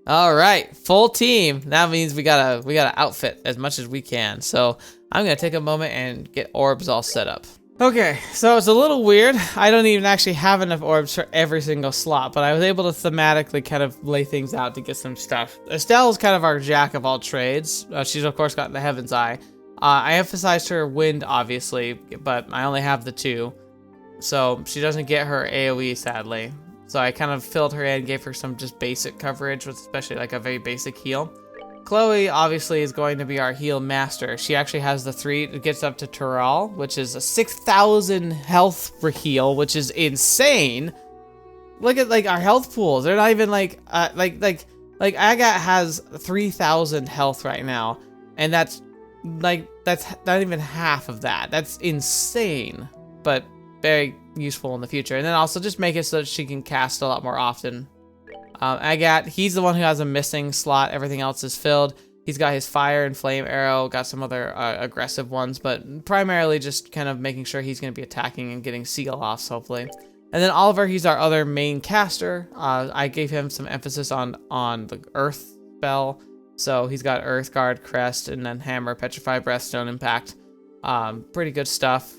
All right, full team. That means we gotta outfit as much as we can. So I'm gonna take a moment and get orbs all set up. Okay, so it's a little weird. I don't even actually have enough orbs for every single slot, but I was able to thematically kind of lay things out to get some stuff. Estelle's kind of our jack of all trades. She's of course got the Heaven's Eye. I emphasized her wind, obviously, but I only have the 2. So she doesn't get her AoE, sadly. So I kind of filled her in, gave her some just basic coverage, with especially like a very basic heal. Kloe obviously is going to be our heal master. She actually has the 3, it gets up to Tural, which is a 6,000 health for heal, which is insane. Look at like our health pools. They're not even like Agathe has 3,000 health right now, and that's not even half of that. That's insane, but very useful in the future. And then also just make it so that she can cast a lot more often. Agathe, he's the one who has a missing slot. Everything else is filled. He's got his fire and flame arrow, got some other aggressive ones, but primarily just kind of making sure he's going to be attacking and getting seal offs, hopefully. And then Oliver, he's our other main caster. I gave him some emphasis on the earth spell. So he's got Earth Guard, Crest, and then Hammer, Petrify, Breath, Stone Impact. Pretty good stuff.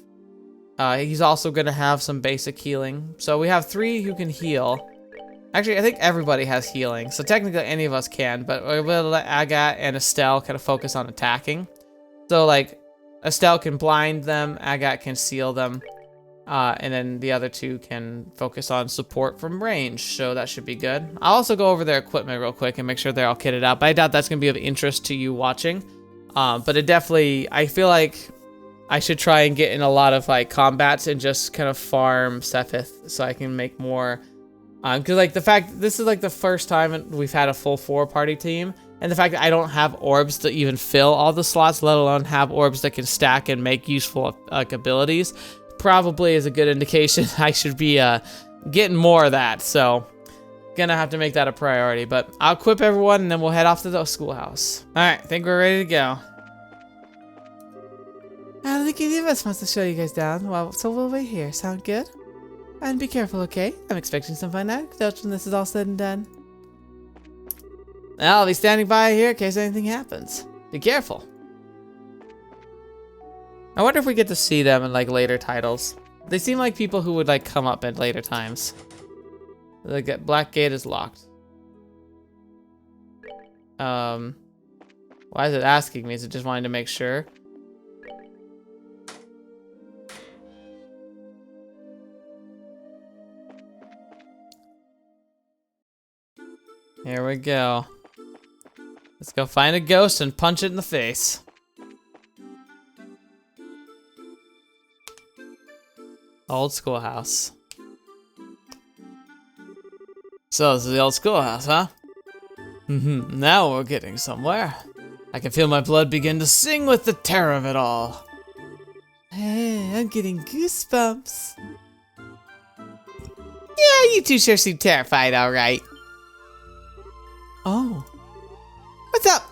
He's also going to have some basic healing. So we have 3 who can heal. Actually, I think everybody has healing, so technically any of us can, but we'll let Agathe and Estelle kind of focus on attacking. So, like, Estelle can blind them, Agathe can seal them, and then the other 2 can focus on support from range, so that should be good. I'll also go over their equipment real quick and make sure they're all kitted out, but I doubt that's going to be of interest to you watching. But it definitely, I feel like I should try and get in a lot of, like, combats and just kind of farm Sepith so I can make more. Because, like, the fact, this is, like, the first time we've had a full 4-party team, and the fact that I don't have orbs to even fill all the slots, let alone have orbs that can stack and make useful, like, abilities, probably is a good indication I should be, getting more of that, so gonna have to make that a priority. But I'll equip everyone, and then we'll head off to the schoolhouse. Alright, I think we're ready to go. I don't think any of us wants to show you guys down, well, so we'll wait here. Sound good? And be careful, okay? I'm expecting some fun anecdotes when this is all said and done. I'll be standing by here in case anything happens. Be careful. I wonder if we get to see them in like later titles. They seem like people who would like come up at later times. The black gate is locked. Why is it asking me? Is it just wanting to make sure? Here we go. Let's go find a ghost and punch it in the face. Old schoolhouse. So this is the old schoolhouse, huh? Now we're getting somewhere. I can feel my blood begin to sing with the terror of it all. Hey, I'm getting goosebumps. Yeah, you two sure seem terrified, alright. Oh. What's up?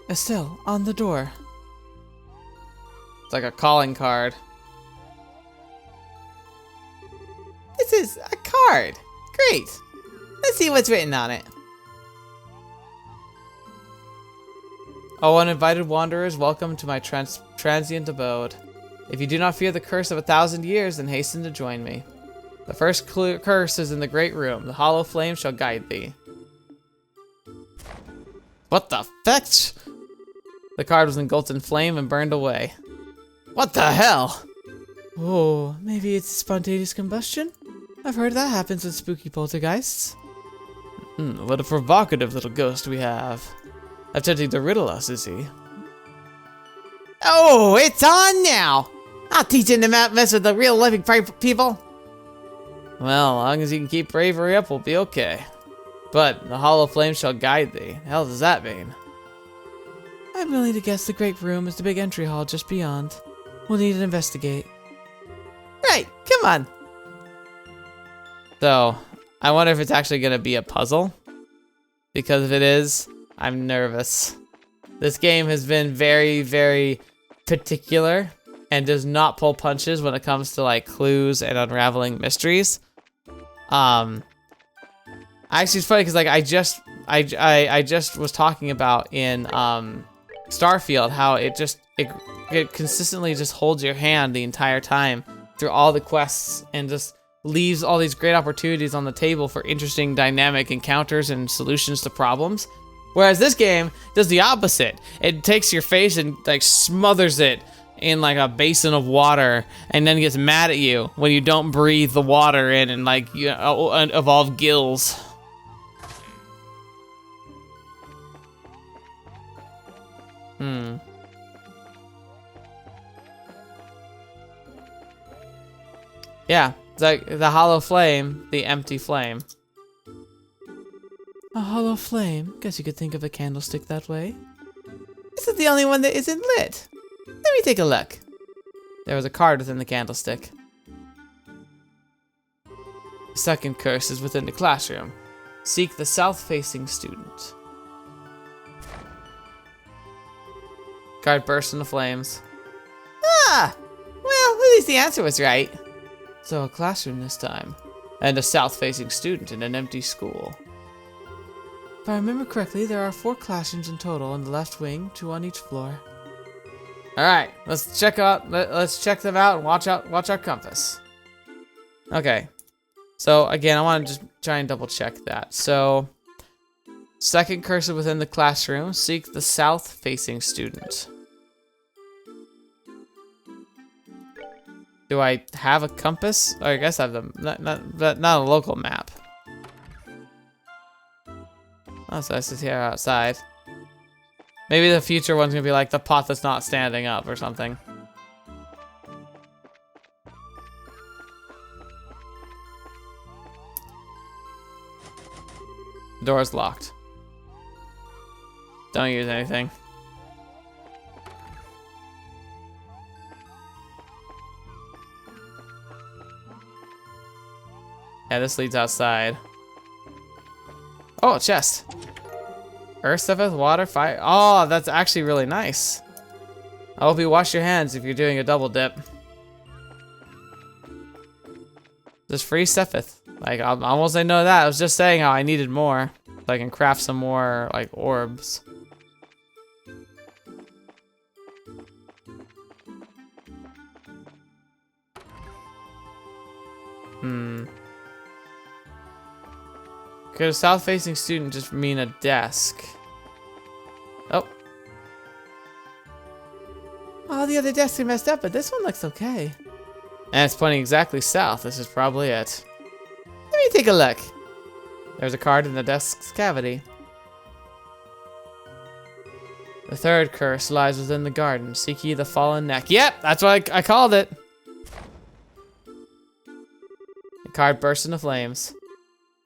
Estelle, on the door. It's like a calling card. This is a card. Great. Let's see what's written on it. Oh, uninvited wanderers, welcome to my transient abode. If you do not fear the curse of 1,000 years, then hasten to join me. The first curse is in the great room. The hollow flame shall guide thee. What the fetch? The card was engulfed in flame and burned away. What the hell? Oh, maybe it's spontaneous combustion? I've heard that happens with spooky poltergeists. What a provocative little ghost we have. Attempting to riddle us, is he? Oh, it's on now! I'll teach him to not mess with the real living people. Well, as long as you can keep bravery up, we'll be okay. But the hollow flame shall guide thee. The hell does that mean? I'm willing to guess the great room is the big entry hall just beyond. We'll need to investigate. Right, come on. So, I wonder if it's actually going to be a puzzle. Because if it is, I'm nervous. This game has been very, very particular and does not pull punches when it comes to like clues and unraveling mysteries. Actually, it's funny because like I just was talking about in Starfield how it consistently just holds your hand the entire time through all the quests and just leaves all these great opportunities on the table for interesting dynamic encounters and solutions to problems. Whereas this game does the opposite. It takes your face and like smothers it in like a basin of water and then gets mad at you when you don't breathe the water in and like you evolve gills. Yeah, it's like the hollow flame, the empty flame. A hollow flame? Guess you could think of a candlestick that way. This is the only one that isn't lit. Let me take a look. There was a card within the candlestick. The second curse is within the classroom. Seek the south-facing student. Card bursts into flames. Ah! Well, at least the answer was right. So a classroom this time. And a south-facing student in an empty school. If I remember correctly, there are 4 classrooms in total in the left wing, 2 on each floor. All right, let's check them out and watch our compass. Okay, so again, I want to just try and double check that. So, second cursor within the classroom, seek the south-facing student. Do I have a compass? Oh, I guess I have the not a local map. Oh, so this is here outside. Maybe the future one's gonna be like the pot that's not standing up or something. The door's locked. Don't use anything. Yeah, this leads outside. Oh, a chest. Earth, stuff with water, fire. Oh, that's actually really nice. I hope you wash your hands if you're doing a double dip. Just free stuffeth. Like, I almost didn't know that. I was just saying how I needed more. So I can craft some more, like, orbs. Could a south-facing student just mean a desk? Oh. All the other desks are messed up, but this one looks okay. And it's pointing exactly south. This is probably it. Let me take a look. There's a card in the desk's cavity. The third curse lies within the garden. Seek ye the fallen neck. Yep, that's what I called it. The card bursts into flames.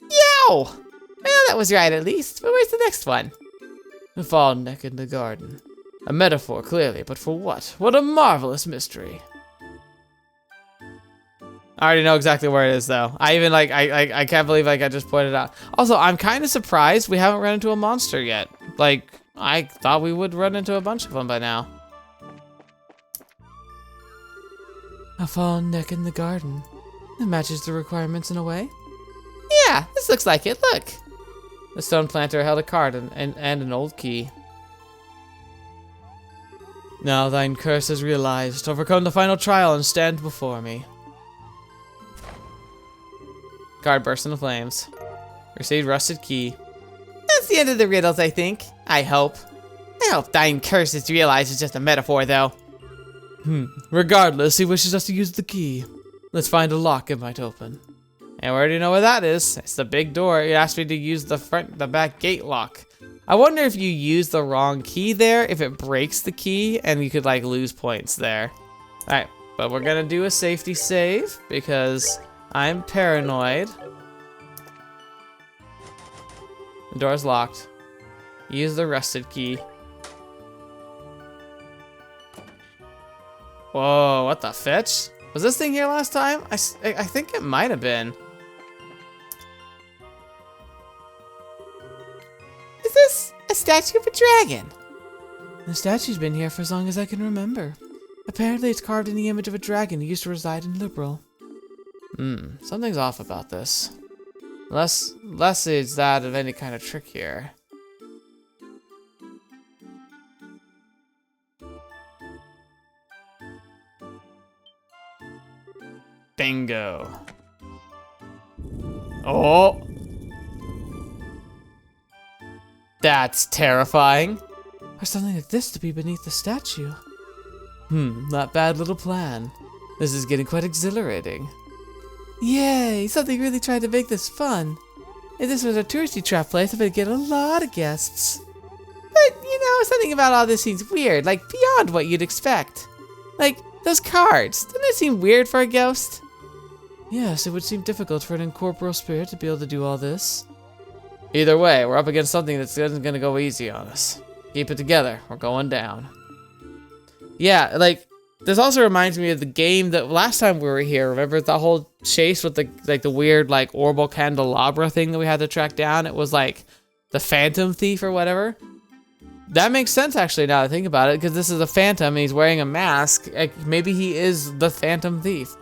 Yow! Well, that was right at least. But where's the next one? The fallen neck in the garden. A metaphor, clearly, but for what? What a marvelous mystery. I already know exactly where it is, though. I even, like, I can't believe, like, I just pointed out. Also, I'm kind of surprised we haven't run into a monster yet. Like, I thought we would run into a bunch of them by now. A fallen neck in the garden. That matches the requirements in a way. Yeah, this looks like it. Look. The stone planter held a card and an old key. Now thine curse is realized. Overcome the final trial and stand before me. Card burst into flames. Received rusted key. That's the end of the riddles, I think. I hope. I hope thine curse is realized is just a metaphor, though. Regardless, he wishes us to use the key. Let's find a lock it might open. And we already know what that is. It's the big door. It asked me to use the back gate lock. I wonder if you use the wrong key there, if it breaks the key, and you could, like, lose points there. Alright, but we're gonna do a safety save, because I'm paranoid. The door's locked. Use the rusted key. Whoa, what the fetch? Was this thing here last time? I think it might have been. Is this a statue of a dragon? The statue's been here for as long as I can remember. Apparently it's carved in the image of a dragon who used to reside in Liberl. Something's off about this. Less is that of any kind of trick here. Bingo. Oh! That's terrifying. For something like this to be beneath the statue. Not bad little plan. This is getting quite exhilarating. Yay! Something really tried to make this fun. If this was a touristy trap place, I would get a lot of guests. But, you know, something about all this seems weird, like beyond what you'd expect. Like, those cards, doesn't it seem weird for a ghost? Yes, it would seem difficult for an incorporeal spirit to be able to do all this. Either way, we're up against something that isn't gonna go easy on us. Keep it together, we're going down. Yeah, like, this also reminds me of the game that last time we were here. Remember the whole chase with the weird, like, orbital candelabra thing that we had to track down? It was like the Phantom Thief or whatever. That makes sense, actually, now that I think about it, because this is a phantom and he's wearing a mask. Like, maybe he is the Phantom Thief.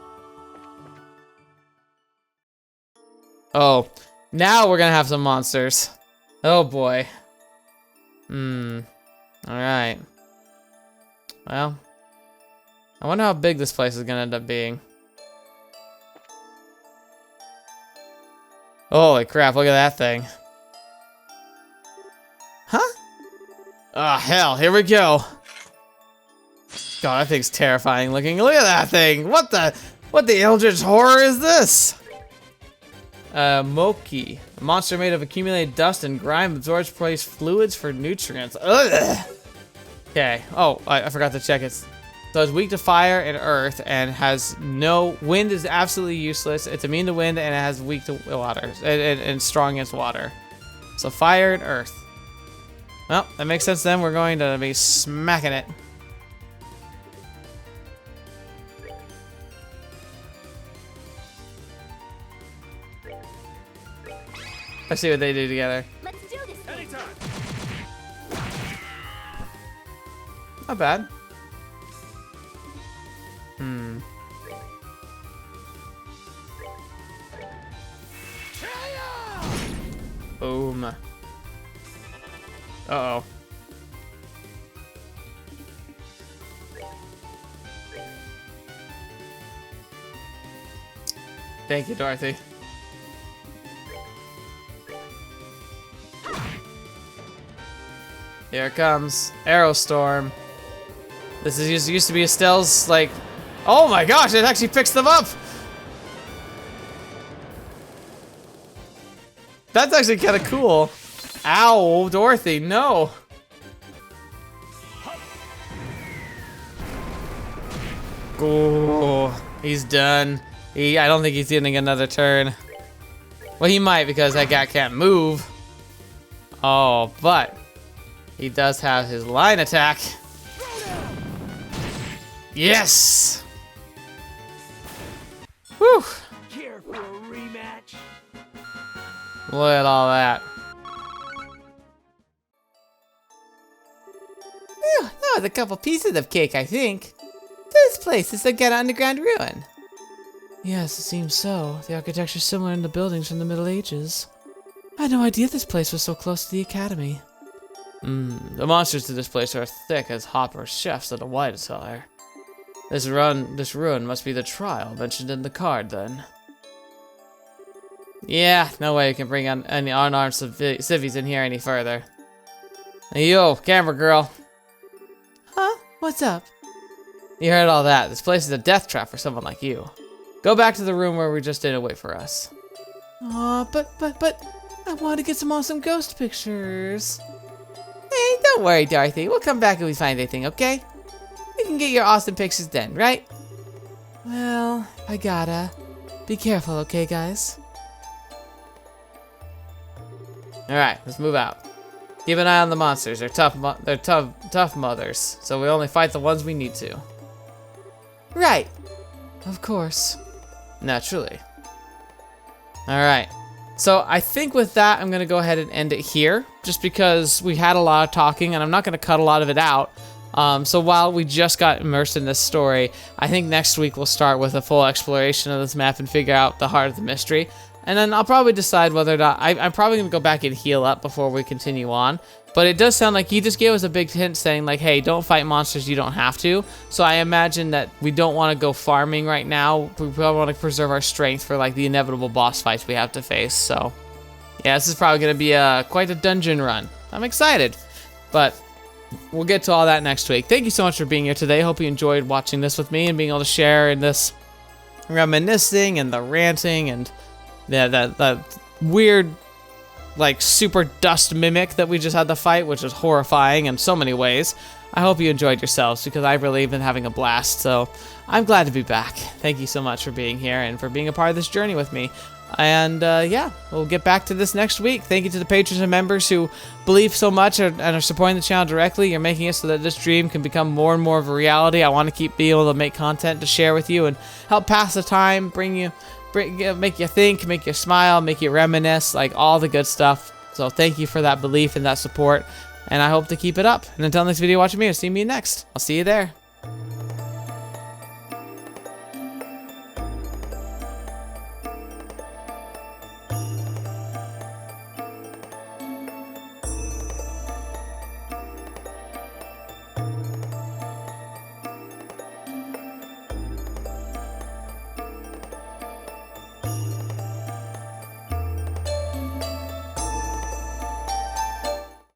Oh, now we're gonna have some monsters. Oh boy. Alright. Well, I wonder how big this place is gonna end up being. Holy crap, look at that thing. Huh? Oh, hell, here we go. God, that thing's terrifying looking. Look at that thing. What the eldritch horror is this? Moki. A monster made of accumulated dust and grime, absorbs place fluids for nutrients. Ugh. Okay. Oh, I forgot to check it. So it's weak to fire and earth and has no... Wind is absolutely useless. It's immune to wind and it has weak to water. And strong against water. So fire and earth. Well, that makes sense then. We're going to be smacking it. Let's see what they do together. Let's do this. Anytime. Not bad. Uh-oh. Thank you, Dorothy. Here it comes. Arrow Storm. This is used to be Estelle's, like... Oh my gosh, it actually picks them up! That's actually kind of cool. Ow, Dorothy, no. Oh, he's done. I don't think he's getting another turn. Well, he might because that guy can't move. Oh, but he does have his line attack. Yes! Whew. Care for a rematch? Look at all that. Phew, that was a couple pieces of cake, I think. This place is like an underground ruin. Yes, it seems so. The architecture's similar in the buildings from the Middle Ages. I had no idea this place was so close to the academy. The monsters to this place are thick as Hopper's chefs at a wine cellar. This ruin must be the trial mentioned in the card, then. Yeah, no way you can bring any unarmed civvies in here any further. Hey, yo, camera girl. Huh? What's up? You heard all that. This place is a death trap for someone like you. Go back to the room where we just did and wait for us. Aw, but, I want to get some awesome ghost pictures. Hey, don't worry, Dorothy. We'll come back if we find anything, okay? We can get your awesome pictures then, right? Well, I gotta. Be careful, okay, guys? Alright, let's move out. Keep an eye on the monsters. They're tough mothers, so we only fight the ones we need to. Right. Of course. Naturally. Alright. So I think with that, I'm going to go ahead and end it here, just because we had a lot of talking, and I'm not going to cut a lot of it out. So while we just got immersed in this story, I think next week we'll start with a full exploration of this map and figure out the heart of the mystery. And then I'll probably decide whether or not... I'm probably going to go back and heal up before we continue on. But it does sound like he just gave us a big hint saying, like, hey, don't fight monsters, you don't have to. So I imagine that we don't want to go farming right now. We probably want to preserve our strength for, like, the inevitable boss fights we have to face. So, yeah, this is probably going to be quite a dungeon run. I'm excited. But we'll get to all that next week. Thank you so much for being here today. Hope you enjoyed watching this with me and being able to share in this reminiscing and the ranting and the weird, like, super dust mimic that we just had to fight, which was horrifying in so many ways. I hope you enjoyed yourselves, because I've really been having a blast, so I'm glad to be back. Thank you so much for being here and for being a part of this journey with me. And yeah, we'll get back to this next week. Thank you to the patrons and members who believe so much and are supporting the channel directly. You're making it so that this dream can become more and more of a reality. I want to keep being able to make content to share with you and help pass the time, make you think, make you smile, make you reminisce, like all the good stuff. So thank you for that belief and that support, and I hope to keep it up. And until next video, watching me or see me next. I'll see you there.